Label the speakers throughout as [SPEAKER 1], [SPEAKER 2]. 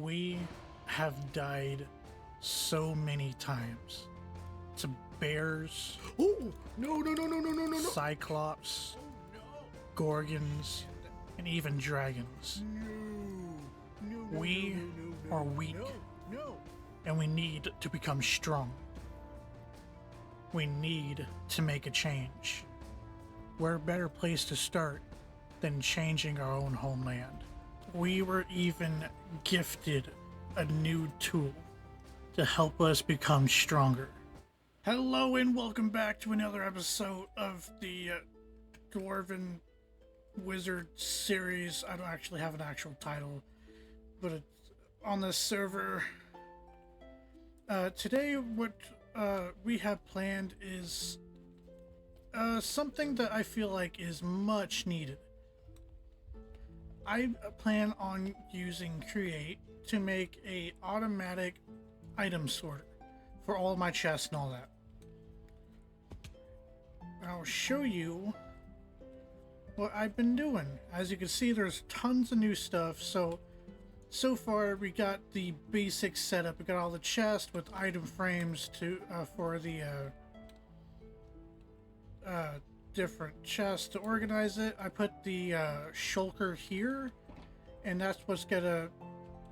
[SPEAKER 1] We have died so many times to bears,
[SPEAKER 2] Oh, no.
[SPEAKER 1] cyclops, gorgons, and even dragons. We are weak, and we need to become strong. We need to make a change. Where a better place to start than changing our own homeland? We were even gifted a new tool to help us become stronger. Hello and welcome back to another episode of the Dwarven Wizard series. I don't actually have an actual title, but it's on this server. Today what we have planned is something that I feel like is much needed. I plan on using Create to make a automatic item sorter for all my chests and all that. I'll show you what I've been doing. As you can see, there's tons of new stuff. So far we got the basic setup. We got all the chests with item frames to for the different chests to organize it. I put the shulker here, and that's what's gonna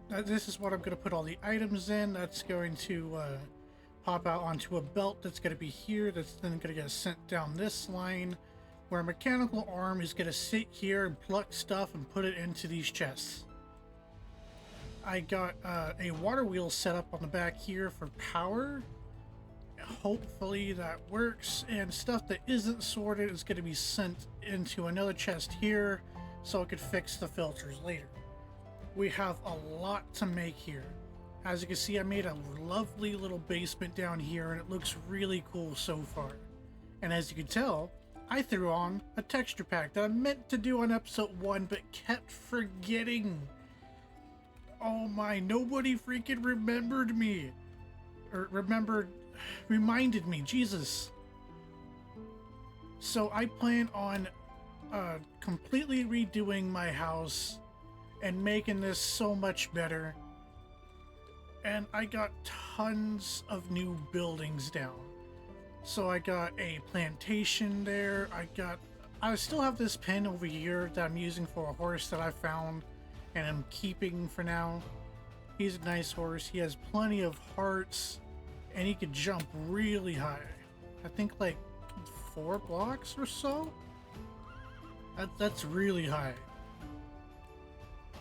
[SPEAKER 1] this is what I'm gonna put all the items in. That's going to pop out onto a belt that's gonna be here, that's then gonna get sent down this line, where a mechanical arm is gonna sit here and pluck stuff and put it into these chests. I got a water wheel set up on the back here for power. Hopefully that works, and stuff that isn't sorted is going to be sent into another chest here so I could fix the filters later. We have a lot to make here. As you can see, I made a lovely little basement down here, and it looks really cool so far. And as you can tell, I threw on a texture pack that I meant to do on episode 1 but kept forgetting. Oh my, nobody freaking remembered me. Or reminded me, Jesus. So I plan on completely redoing my house and making this so much better. And I got tons of new buildings down. So I got a plantation there. I still have this pen over here that I'm using for a horse that I found and I'm keeping for now. He's a nice horse. He has plenty of hearts, and he could jump really high. I think like 4 blocks or so. That's really high.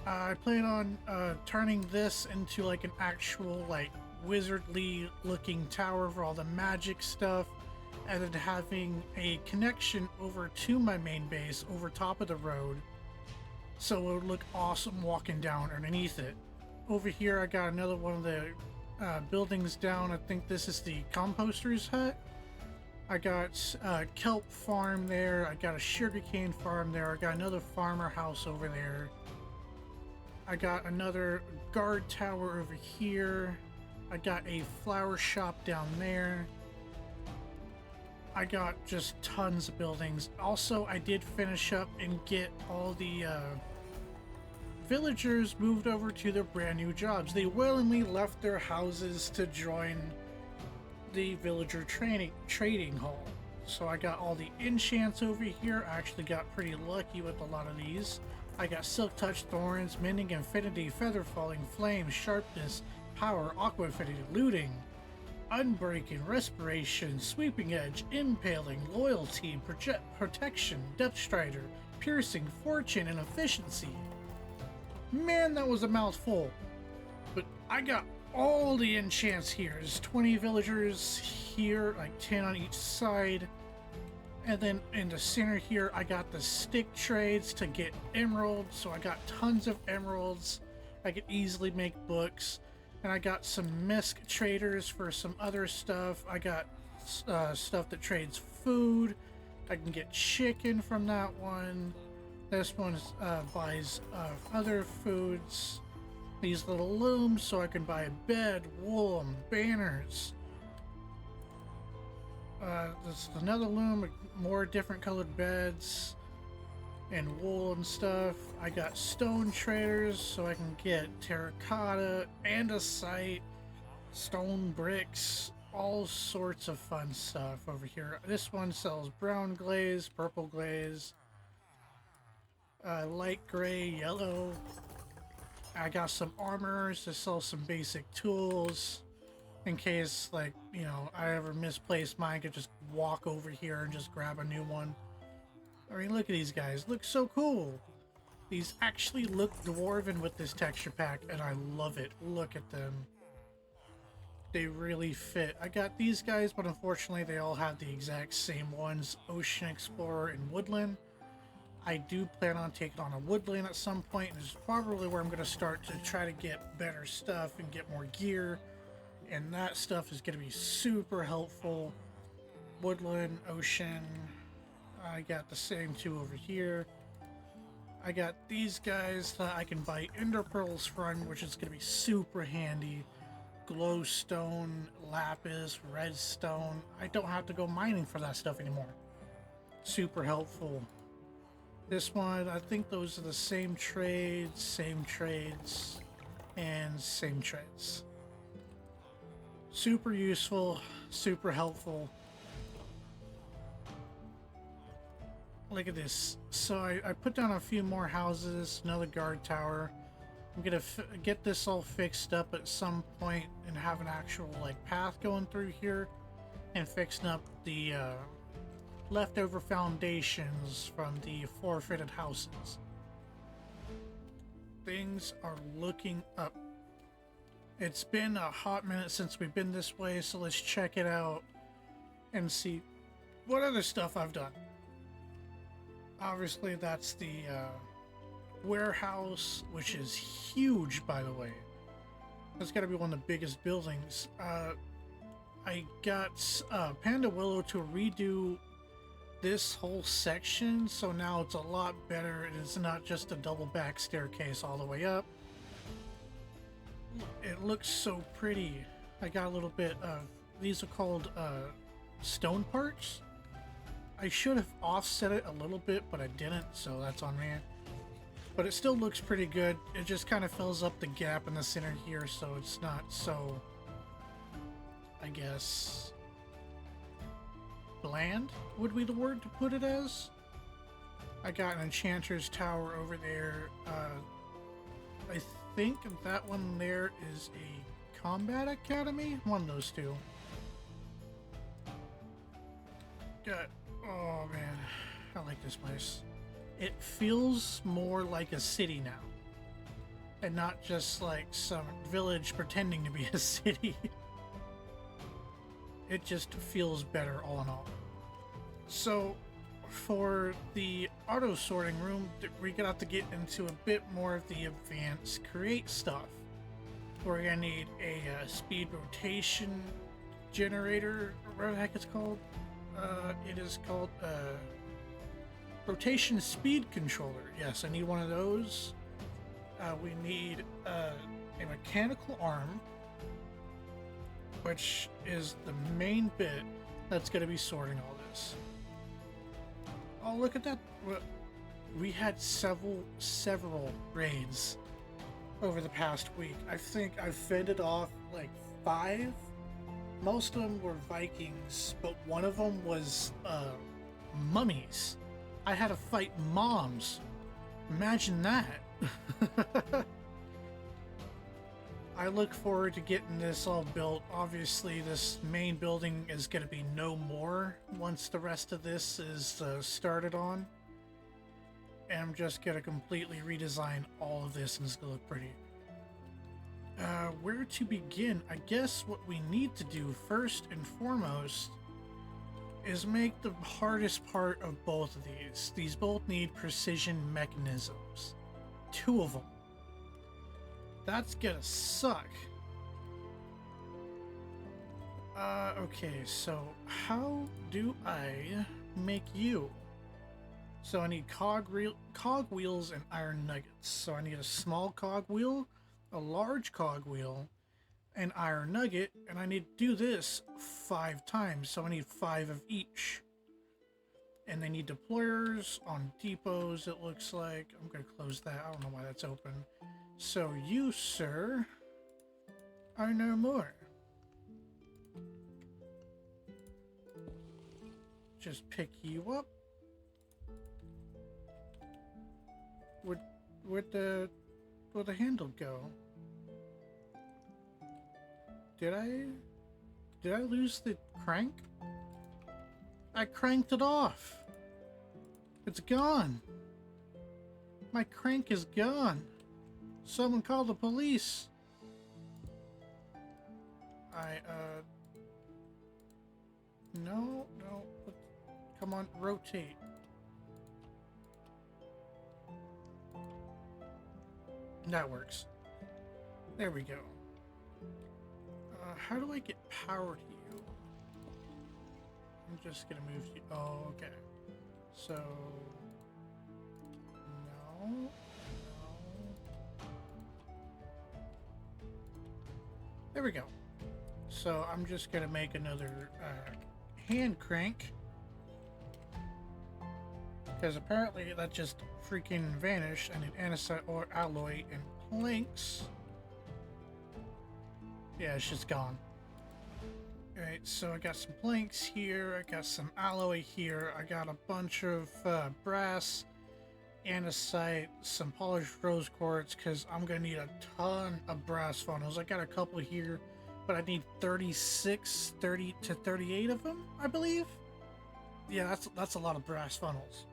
[SPEAKER 1] I plan on turning this into like an actual like wizardly looking tower for all the magic stuff, and then having a connection over to my main base over top of the road, so it would look awesome walking down underneath it. Over here I got another one of the buildings down. I think this is the composter's hut. I got a kelp farm there. I got a sugarcane farm there. I got another farmer house over there. I got another guard tower over here. I got a flower shop down there. I got just tons of buildings. Also, I did finish up and get all the villagers moved over to their brand new jobs. They willingly left their houses to join the villager trading hall. So I got all the enchants over here. I actually got pretty lucky with a lot of these. I got silk touch thorns, mending infinity, feather falling, flame, sharpness, power, aqua infinity, looting, unbreaking, respiration, sweeping edge, impaling, loyalty, protection, depth strider, piercing, fortune, and efficiency. Man, that was a mouthful. But I got all the enchants here. There's 20 villagers here, like 10 on each side. And then in the center here, I got the stick trades to get emeralds. So I got tons of emeralds. I could easily make books. And I got some misc traders for some other stuff. I got stuff that trades food. I can get chicken from that one. This one buys other foods. These little looms, so I can buy a bed, wool, and banners. There's another loom, more different colored beds. and wool and stuff. I got stone traders so I can get terracotta, andesite, stone bricks, all sorts of fun stuff over here. This one sells brown glaze, purple glaze, light gray, yellow. I got some armors to sell some basic tools in case, like, you know, I ever misplace mine. I could just walk over here and just grab a new one. I mean, look at these guys. Look so cool. These actually look dwarven with this texture pack, and I love it. Look at them. They really fit. I got these guys, but unfortunately they all have the exact same ones. Ocean Explorer and Woodland. I do plan on taking on a Woodland at some point, and this is probably where I'm going to start to try to get better stuff and get more gear. And that stuff is going to be super helpful. Woodland, Ocean. I got the same two over here. I got these guys that I can buy Ender Pearls from, which is going to be super handy. Glowstone, lapis, redstone. I don't have to go mining for that stuff anymore. Super helpful. This one, I think those are the same trades, and same trades. Super useful, super helpful. Look at this. So I put down a few more houses, another guard tower. I'm gonna get this all fixed up at some point and have an actual like path going through here, and fixing up the leftover foundations from the forfeited houses. Things are looking up. It's been a hot minute since we've been this way, so let's check it out and see what other stuff I've done. Obviously, that's the warehouse, which is huge, by the way. That's got to be one of the biggest buildings. I got Panda Willow to redo this whole section, so now it's a lot better. It is not just a double back staircase all the way up. It looks so pretty. I got a little bit of, these are called stone parts. I should have offset it a little bit, but I didn't, so that's on me. But it still looks pretty good. It just kind of fills up the gap in the center here, so it's not so, I guess, bland would be the word to put it as. I got an enchanter's tower over there. I think that one there is a combat academy, one of those two. Got, oh man, I like this place. It feels more like a city now, and not just like some village pretending to be a city. It just feels better all in all. So for the auto sorting room, we're gonna have to get into a bit more of the advanced create stuff. We're gonna need a speed rotation generator, or whatever the heck it's called. It is called rotation speed controller. Yes, I need one of those. We need a mechanical arm, which is the main bit that's going to be sorting all this. Oh, look at that. We had several raids over the past week. I think I've fended off like 5. Most of them were Vikings, but one of them was mummies. I had to fight moms. Imagine that. I look forward to getting this all built. Obviously, this main building is going to be no more once the rest of this is started on. And I'm just going to completely redesign all of this, and it's going to look pretty. Where to begin? I guess what we need to do first and foremost is make the hardest part of both of these. These both need precision mechanisms. 2 of them. That's gonna suck. Okay, so how do I make you? So I need cog wheels and iron nuggets. So I need a small cog wheel, a large cog wheel, an iron nugget, and I need to do this 5 times, so I need 5 of each. And they need deployers on depots, it looks like. I'm going to close that. I don't know why that's open. So you, sir, are no more. Just pick you up. Where'd the handle go? Did I lose the crank? I cranked it off. It's gone. My crank is gone. Someone call the police. No. Come on, rotate. That works. There we go. How do I get power to you? I'm just gonna move you. Oh, okay. So, no. There we go. So I'm just gonna make another hand crank, because apparently that just freaking vanished. And an andesite or alloy and planks. Yeah, it's just gone. Alright, so I got some planks here, I got some alloy here, I got a bunch of brass, andesite, some polished rose quartz, because I'm going to need a ton of brass funnels. I got a couple here, but I need 30 to 38 of them, I believe. Yeah, that's a lot of brass funnels.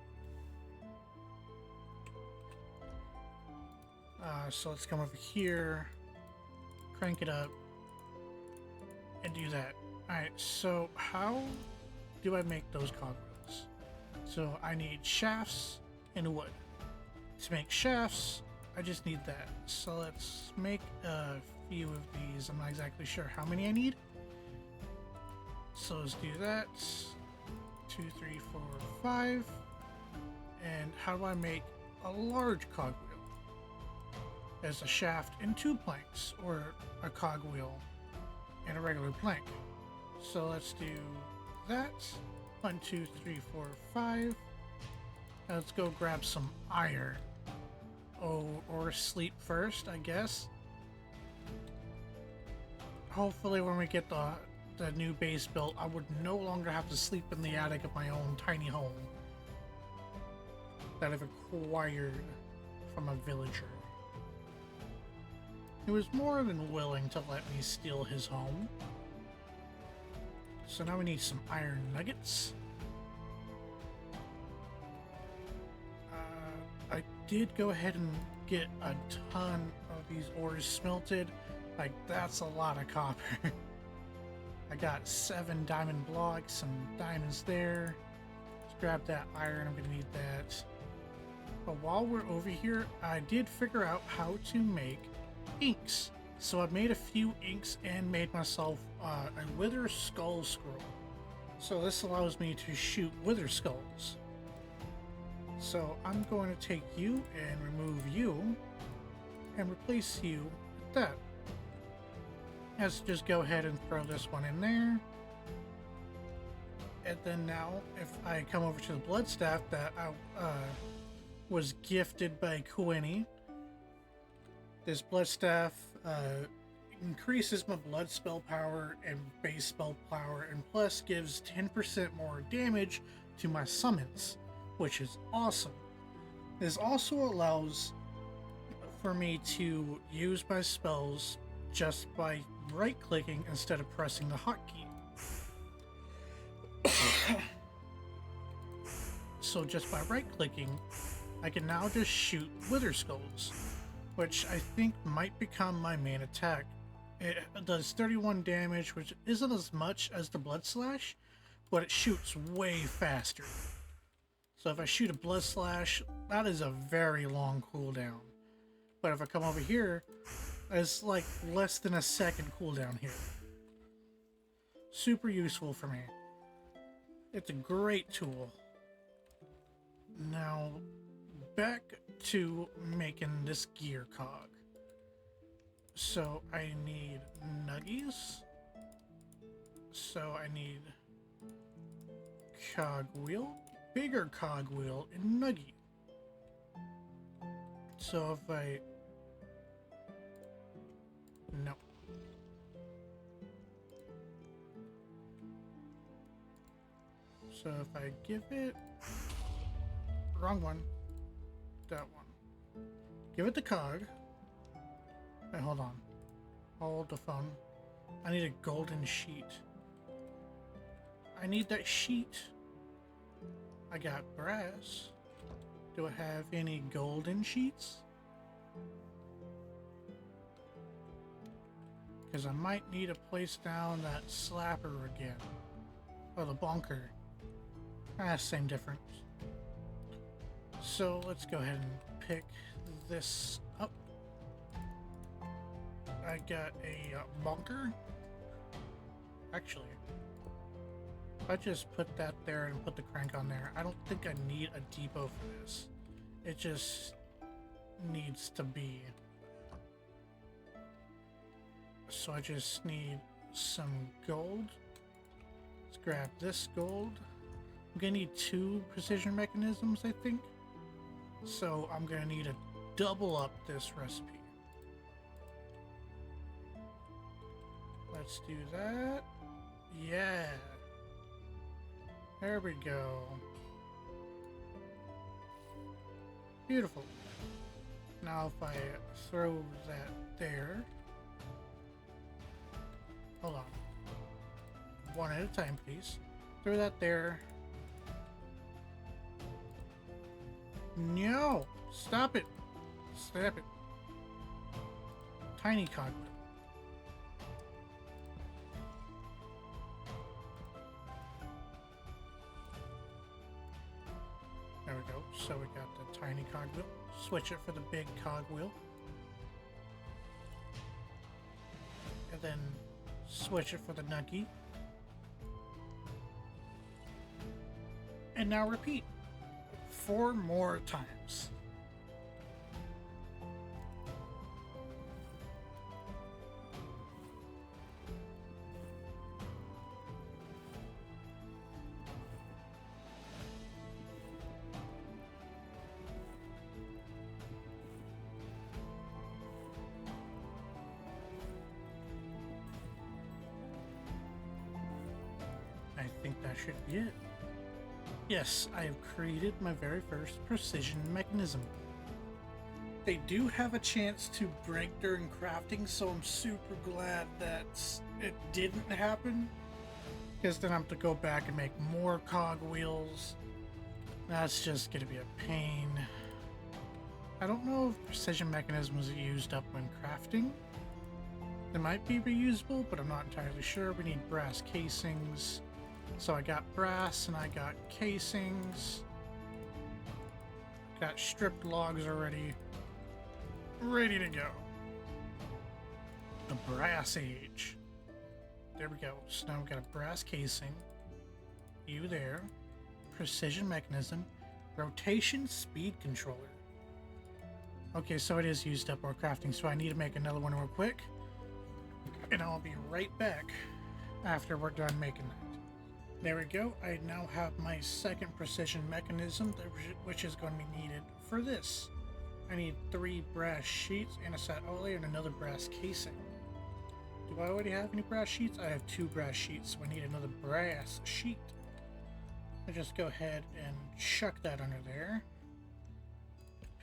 [SPEAKER 1] So let's come over here, crank it up, and do that. Alright, so how do I make those cogwheels? So I need shafts and wood. To make shafts, I just need that. So let's make a few of these. I'm not exactly sure how many I need. So let's do that. 2, 3, 4, 5. And how do I make a large cogwheel? As a shaft and 2 planks, or a cogwheel and a regular plank. So let's do that. 1, 2, 3, 4, 5. Now let's go grab some iron. Oh, or sleep first, I guess. Hopefully when we get the new base built, I would no longer have to sleep in the attic of my own tiny home that I've acquired from a villager. He was more than willing to let me steal his home. So now we need some iron nuggets. I did go ahead and get a ton of these ores smelted. Like, that's a lot of copper. I got 7 diamond blocks, some diamonds there. Let's grab that iron, I'm gonna need that. But while we're over here, I did figure out how to make inks. So I made a few inks and made myself a wither skull scroll. So this allows me to shoot wither skulls. So I'm going to take you and remove you and replace you with that. Let's just go ahead and throw this one in there. And then now if I come over to the blood staff that I was gifted by Quinny, this blood staff increases my blood spell power and base spell power, and plus gives 10% more damage to my summons, which is awesome. This also allows for me to use my spells just by right-clicking instead of pressing the hotkey. So just by right-clicking, I can now just shoot wither skulls, which I think might become my main attack. It does 31 damage, which isn't as much as the Blood Slash, but it shoots way faster. So if I shoot a Blood Slash, that is a very long cooldown. But if I come over here, it's like less than a second cooldown here. Super useful for me. It's a great tool. Now, back to making this gear cog. So I need nuggies. So I need cogwheel bigger cogwheel in Nuggy. So if I... No. So if I give it... Wrong one. That one. Give it the cog. Wait, hold on. Hold the phone. I need a golden sheet. I need that sheet. I got brass. Do I have any golden sheets? Because I might need to place down that slapper again. Oh, the bunker. Same difference. So let's go ahead and pick this up. I got a bunker. Actually, I just put that there and put the crank on there. I don't think I need a depot for this. It just needs to be. So I just need some gold. Let's grab this gold. I'm gonna need 2 precision mechanisms, I think. So I'm gonna need to double up this recipe. Let's do that. Yeah. There we go. Beautiful. Now if I throw that there. Hold on. One at a time, please. Throw that there. No! Stop it! Stop it. Tiny cogwheel. There we go. So we got the tiny cogwheel. Switch it for the big cogwheel. And then switch it for the nuggy. And now repeat 4 more times. I think that should be it. Yes, I have created my very first precision mechanism. They do have a chance to break during crafting, so I'm super glad that it didn't happen. Because then I have to go back and make more cogwheels. That's just going to be a pain. I don't know if precision mechanisms are used up when crafting. They might be reusable, but I'm not entirely sure. We need brass casings. So I got brass and I got casings. Got stripped logs already. Ready to go. The brass age. There we go. So now we've got a brass casing. You there. Precision mechanism. Rotation speed controller. Okay, so it is used up while crafting, so I need to make another one real quick. And I'll be right back after we're done making that. There we go. I now have my second precision mechanism, which is going to be needed for this. I need 3 brass sheets, anestat outlay, and another brass casing. Do I already have any brass sheets? I have 2 brass sheets, so I need another brass sheet. I just go ahead and chuck that under there.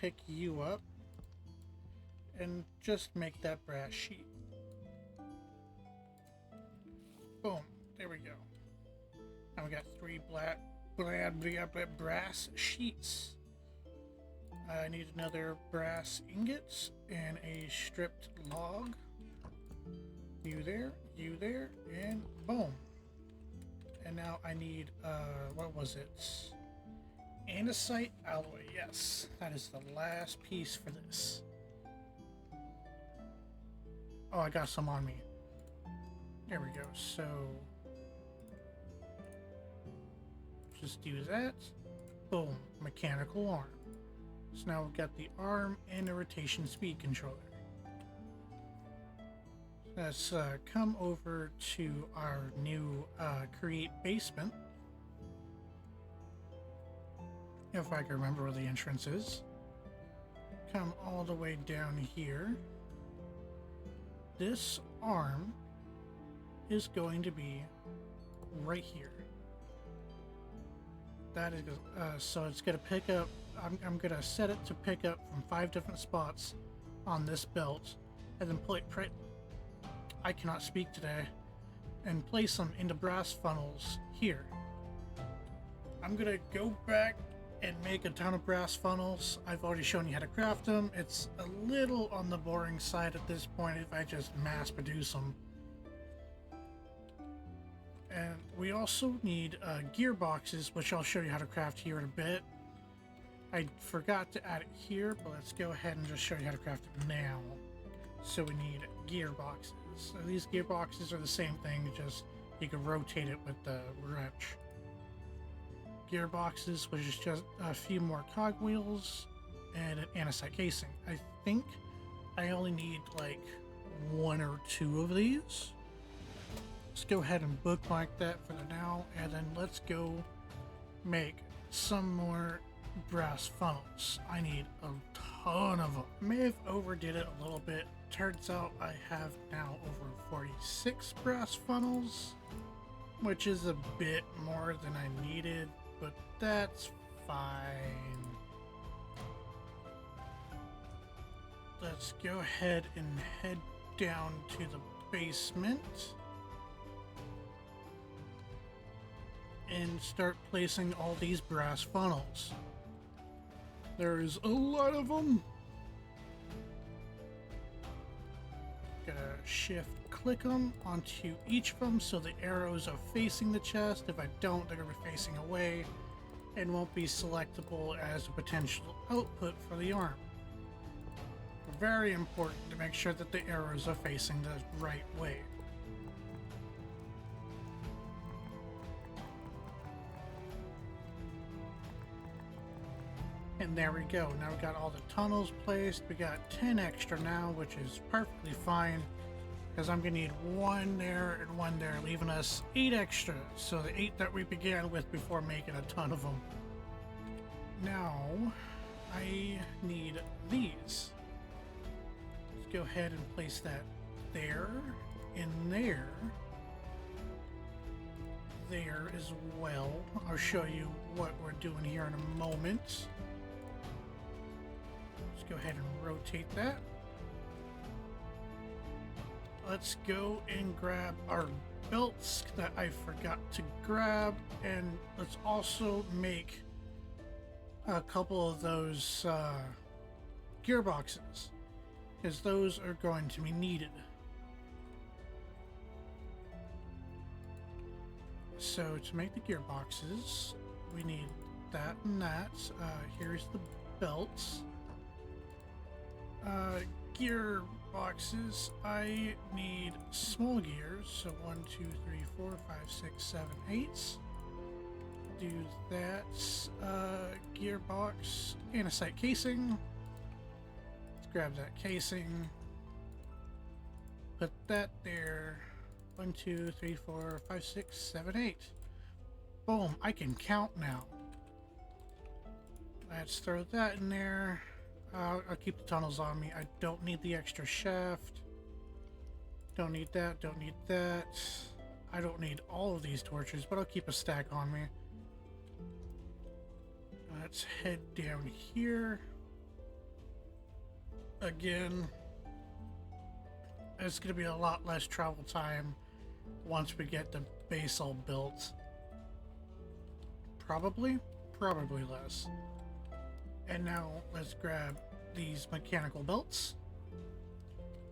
[SPEAKER 1] Pick you up. And just make that brass sheet. Boom. There we go. Now we got 3 brass sheets. I need another brass ingots and a stripped log. You there, and boom. And now I need, what was it? Andesite alloy, yes. That is the last piece for this. Oh, I got some on me. There we go, so... just do that. Boom, mechanical arm. So now we've got the arm and the rotation speed controller. Let's come over to our new create basement. if I can remember where the entrance is. Come all the way down here. This arm is going to be right here. That is so it's gonna pick up. I'm gonna set it to pick up from 5 different spots on this belt, and then I cannot speak today, and place them into brass funnels here. I'm gonna go back and make a ton of brass funnels. I've already shown you how to craft them. It's a little on the boring side at this point if I just mass produce them. And we also need gearboxes, which I'll show you how to craft here in a bit. I forgot to add it here, but let's go ahead and just show you how to craft it now. So we need gearboxes. So these gearboxes are the same thing, just you can rotate it with the wrench. Gearboxes, which is just a few more cogwheels and an andesite casing. I think I only need like 1 or 2 of these. Let's go ahead and bookmark that for the now, and then let's go make some more brass funnels. I need a ton of them. I may have overdid it a little bit. Turns out I have now over 46 brass funnels, which is a bit more than I needed, but that's fine. Let's go ahead and head down to the basement and start placing all these brass funnels. There's a lot of them. Gonna shift click them onto each of them so the arrows are facing the chest. If I don't, they're gonna be facing away and won't be selectable as a potential output for the arm. Very important to make sure that the arrows are facing the right way. And there we go. Now we got all the tunnels placed. We got 10 extra now, which is perfectly fine, because I'm gonna need 1 there and 1 there, leaving us 8 extra. So the 8 that we began with before making a ton of them. Now I need these. Let's go ahead and place that there, in there as well. I'll show you what we're doing here in a moment. Go ahead and rotate that. Let's go and grab our belts that I forgot to grab, and let's also make a couple of those gearboxes, because those are going to be needed. So to make the gearboxes, we need that and that. Here's the belts. Gear boxes, I need small gears, so 1, 2, 3, 4, 5, 6, 7, 8. Do that. Gearbox, andesite casing. Let's grab that casing. Put that there. 1, 2, 3, 4, 5, 6, 7, 8. Boom, I can count now. Let's throw that in there. I'll keep the tunnels on me. I don't need the extra shaft. Don't need that, don't need that. I don't need all of these torches, but I'll keep a stack on me. Let's head down here. Again, it's going to be a lot less travel time once we get the base all built. Probably less. And now let's grab these mechanical belts,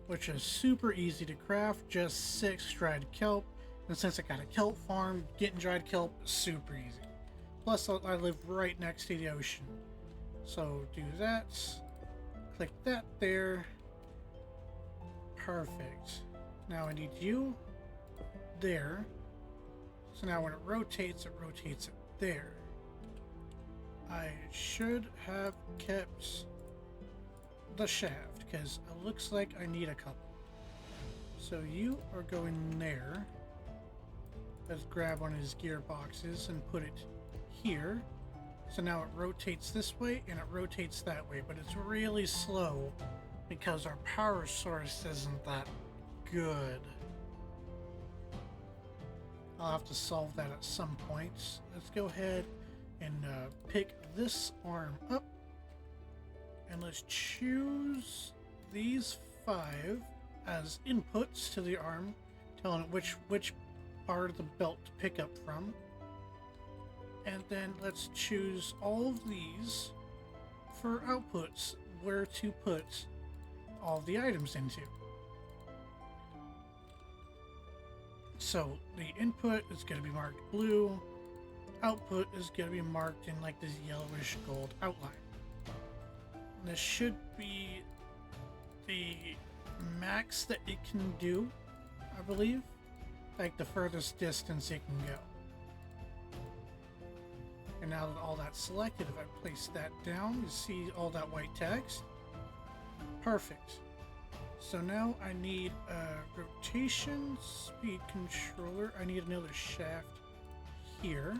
[SPEAKER 1] which is super easy to craft, just 6 dried kelp. And since I got a kelp farm, getting dried kelp is super easy. Plus I live right next to the ocean. So do that, click that there. Perfect. Now I need you there. So now when it rotates it there. I should have kept the shaft, because it looks like I need a couple. So you are going there. Let's grab one of his gearboxes and put it here. So now it rotates this way and it rotates that way, but it's really slow because our power source isn't that good. I'll have to solve that at some point. Let's go ahead and pick this arm up, and let's choose these 5 as inputs to the arm, telling it which part of the belt to pick up from. And then let's choose all of these for outputs, where to put all the items into. So the input is going to be marked blue, output is going to be marked in like this yellowish gold outline. And this should be the max that it can do, I believe, like the furthest distance it can go. And now that all that's selected, if I place that down, you see all that white text. Perfect. So now I need a rotation speed controller. I need another shaft here.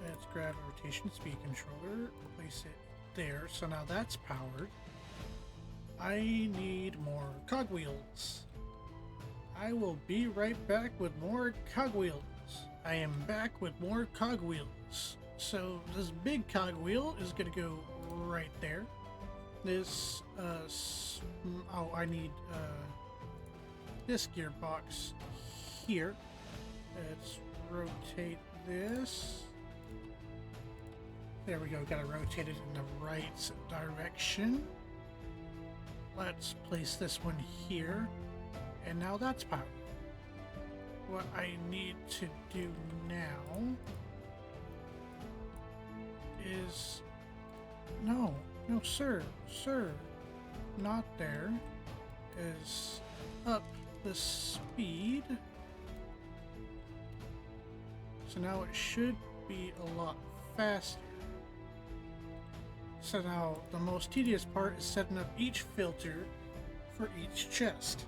[SPEAKER 1] Let's grab a rotation speed controller, place it there. So now that's powered. I need more cogwheels. I will be right back with more cogwheels. I am back with more cogwheels. So this big cogwheel is going to go right there. This, I need this gearbox here. Let's rotate this. There we go, gotta rotate it in the right direction. Let's place this one here. And now that's powered. What I need to do now is... No, sir, not there. Is up the speed. So now it should be a lot faster. So now the most tedious part is setting up each filter for each chest.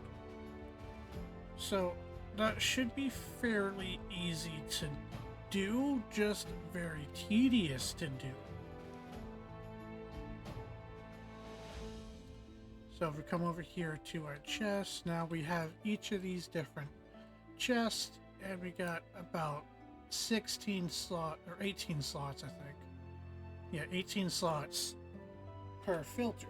[SPEAKER 1] So that should be fairly easy to do, just very tedious to do. So if we come over here to our chest, now we have each of these different chests, and we got about 16 slot or 18 slots, I think. Yeah, 18 slots per filter.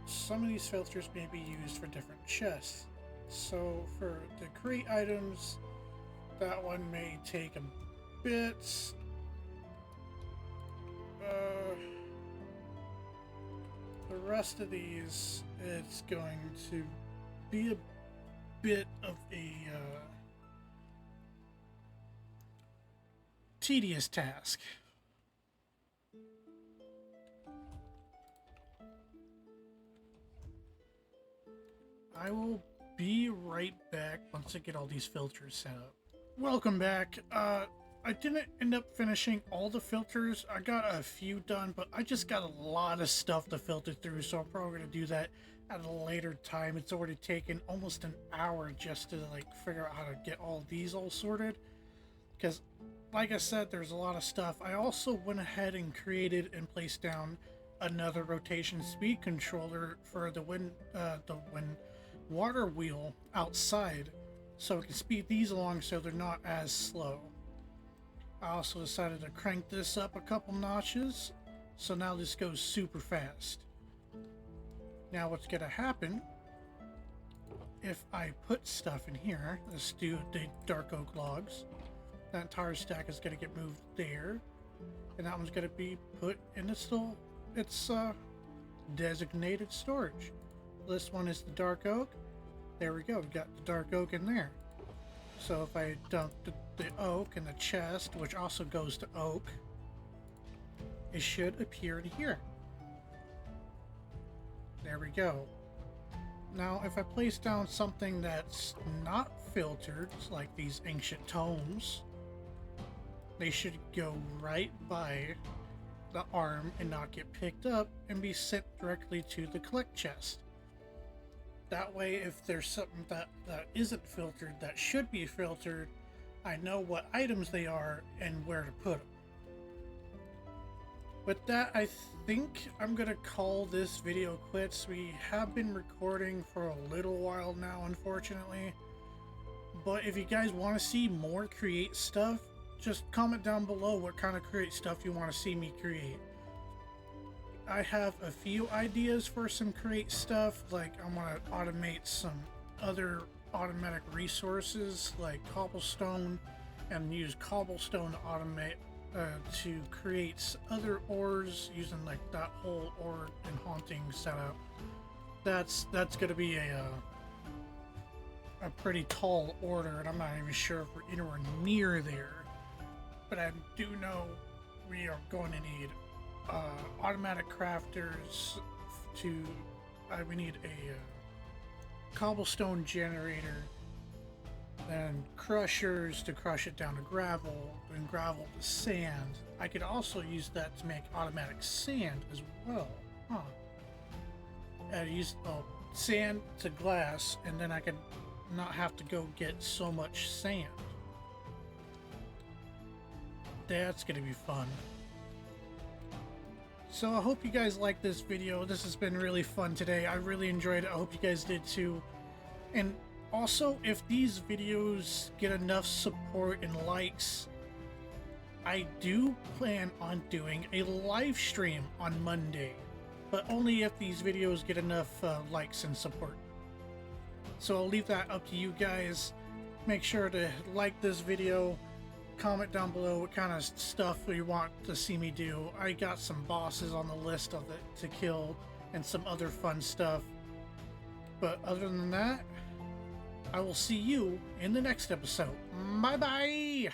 [SPEAKER 1] Some of these filters may be used for different chests. So for the crate items, that one may take a bit. The rest of these, it's going to be a bit of a tedious task. I will be right back once I get all these filters set up. Welcome back. I didn't end up finishing all the filters. I got a few done, but I just got a lot of stuff to filter through, so I'm probably going to do that at a later time. It's already taken almost an hour just to like figure out how to get all these all sorted, because like I said, there's a lot of stuff. I also went ahead and created and placed down another rotation speed controller for the wind water wheel outside, so it can speed these along so they're not as slow. I also decided to crank this up a couple notches, so now this goes super fast. Now what's gonna happen if I put stuff in here, let's do the dark oak logs. That entire stack is gonna get moved there, and that one's gonna be put in its designated storage. This one is the dark oak. There we go, we got the dark oak in there. So if I dump the oak in the chest, which also goes to oak, it should appear in here. There we go. Now if I place down something that's not filtered, like these ancient tomes, they should go right by the arm and not get picked up and be sent directly to the collect chest. That way, if there's something that isn't filtered that should be filtered, I know what items they are and where to put them. With that, I think I'm gonna call this video quits. We have been recording for a little while now, unfortunately. But if you guys want to see more create stuff, just comment down below what kind of create stuff you want to see me create. I have a few ideas for some create stuff, like I want to automate some other automatic resources like cobblestone, and use cobblestone to automate to create other ores using like that whole ore and haunting setup. That's gonna be a pretty tall order, and I'm not even sure if we're anywhere near there. But I do know we are going to need automatic crafters to. We need a cobblestone generator, then crushers to crush it down to gravel, and gravel to sand. I could also use that to make automatic sand as well. Huh. I'd use sand to glass, and then I could not have to go get so much sand. That's gonna be fun. So I hope you guys like this video. This has been really fun today. I really enjoyed it. I hope you guys did too. And also, if these videos get enough support and likes, I do plan on doing a live stream on Monday, but only if these videos get enough likes and support. So I'll leave that up to you guys. Make sure to like this video, comment down below what kind of stuff you want to see me do. I got some bosses on the list of it to kill and some other fun stuff. But other than that, I will see you in the next episode. Bye bye!